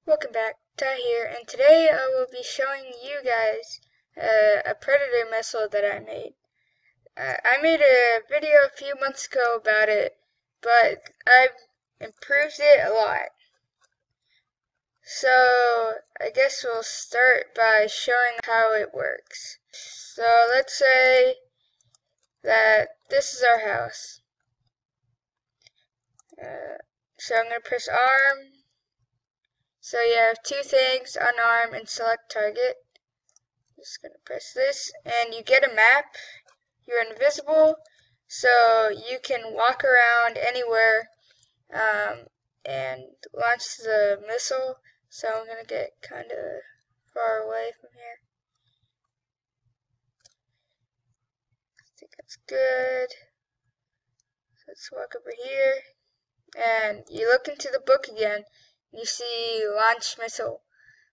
Welcome back, Ty here, and today I will be showing you guys a Predator missile that I made. I made a video a few months ago about it, but I've improved it a lot. So I guess we'll start by showing how it works. So let's say that this is our house. So I'm going to press arm. So you have two things, unarm and select target. Just gonna press this and you get a map. You're invisible, so you can walk around anywhere and launch the missile. So I'm gonna get kind of far away from here. I think that's good. So let's walk over here and you look into the book again and you see launch missile.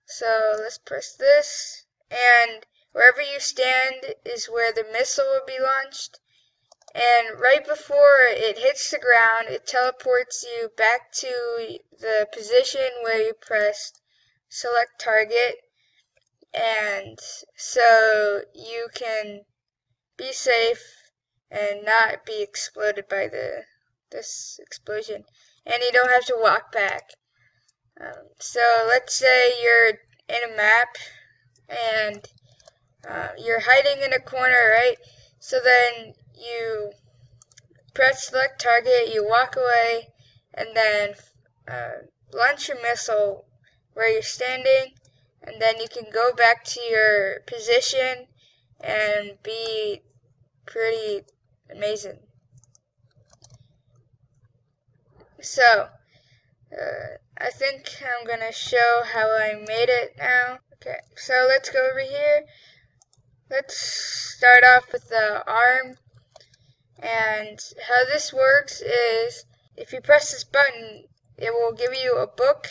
So let's press this, and wherever you stand is where the missile will be launched. And right before it hits the ground, it teleports you back to the position where you pressed select target, and so you can be safe and not be exploded by this explosion, and you don't have to walk back. So let's say you're in a map and you're hiding in a corner, right? So then you press select target, you walk away, and then launch your missile where you're standing, and then you can go back to your position and be pretty amazing. So I think I'm gonna show how I made it now. Okay, so let's go over here. Let's start off with the arm. And how this works is if you press this button, it will give you a book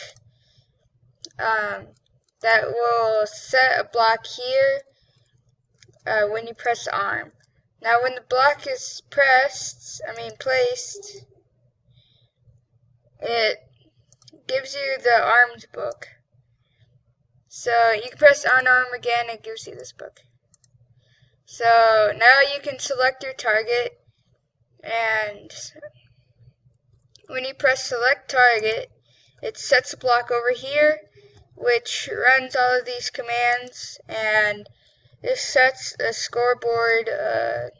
that will set a block here when you press the arm. Now when the block is placed, it gives you the armed book. So you can press unarm again, it gives you this book. So now you can select your target, and when you press select target, it sets a block over here which runs all of these commands, and this sets a scoreboard a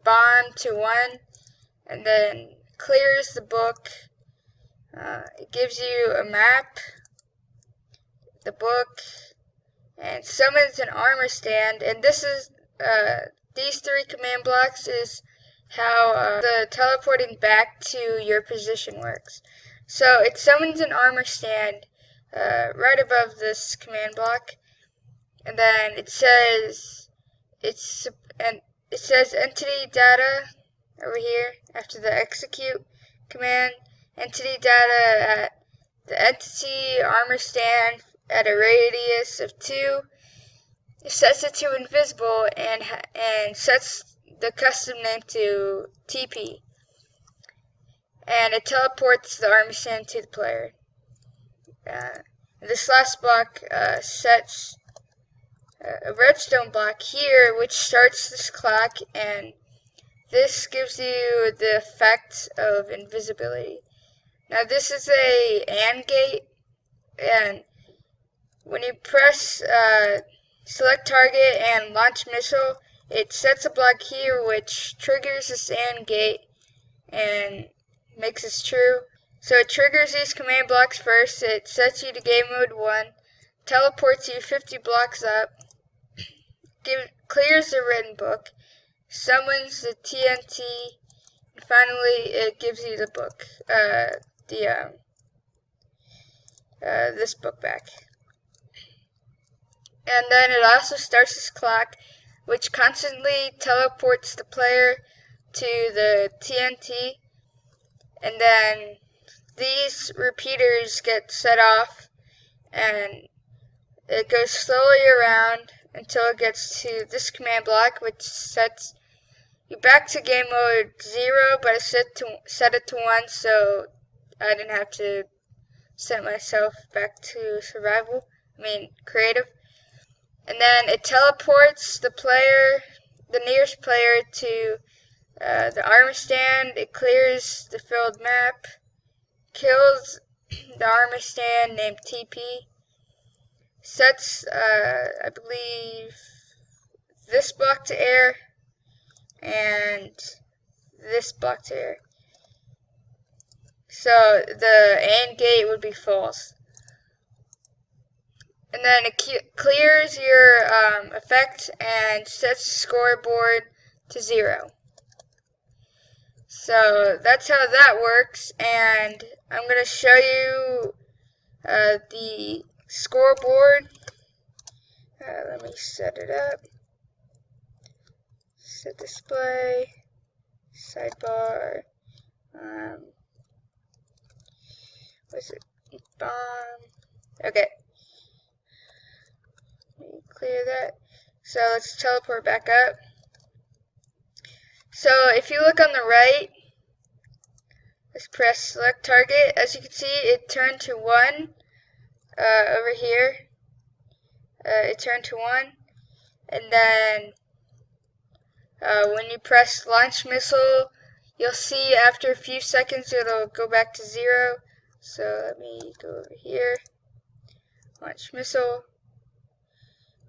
bomb to 1, and then clears the book. It gives you a map, the book, and summons an armor stand. And this is these 3 command blocks is how the teleporting back to your position works. So it summons an armor stand right above this command block, and then it says entity data over here after the execute command. Entity data at the entity armor stand at a radius of 2. It sets it to invisible and sets the custom name to TP. And it teleports the armor stand to the player. This last block sets a redstone block here which starts this clock, and this gives you the effect of invisibility. Now this is a AND gate, and when you press select target and launch missile, it sets a block here which triggers this AND gate and makes this true. So it triggers these command blocks first, it sets you to game mode 1, teleports you 50 blocks up, clears the written book, summons the TNT, and finally it gives you the book, this book back. And then it also starts this clock which constantly teleports the player to the TNT, and then these repeaters get set off and it goes slowly around until it gets to this command block which sets you back to game mode 0, but I set it to 1 so I didn't have to set myself back to creative. And then it teleports the nearest player to the armor stand. It clears the filled map, kills the armor stand named TP, sets, I believe, this block to air and this block to air. So the AND gate would be false. And then it clears your effect and sets the scoreboard to 0. So that's how that works, and I'm going to show you the scoreboard. Let me set it up. Set display, sidebar, what's it? Bomb. Okay. Let me clear that. So let's teleport back up. So if you look on the right, let's press select target. As you can see, it turned to 1 over here. It turned to 1, and then when you press launch missile, you'll see after a few seconds it'll go back to 0. So let me go over here. Launch missile.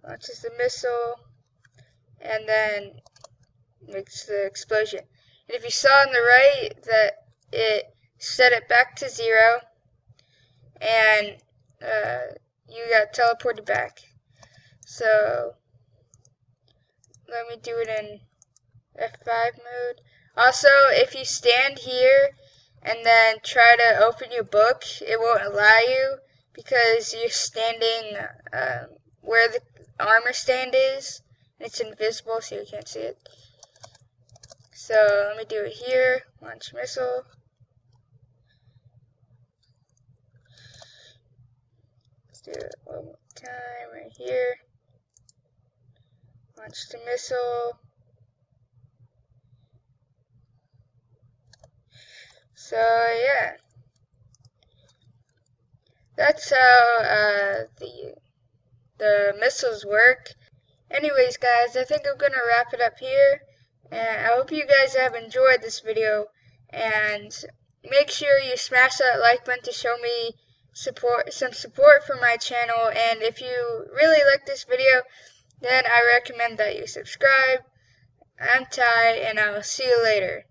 Launches the missile, and then makes the explosion. And if you saw on the right that it set it back to 0, and you got teleported back. So let me do it in F5 mode. Also, if you stand here and then try to open your book, it won't allow you because you're standing where the armor stand is. It's invisible, so you can't see it. So let me do it here. Launch missile. Let's do it one more time right here. Launch the missile. So yeah, that's how the missiles work. Anyways guys, I think I'm going to wrap it up here, and I hope you guys have enjoyed this video, and make sure you smash that like button to show me some support for my channel, and if you really like this video, then I recommend that you subscribe. I'm Ty, and I will see you later.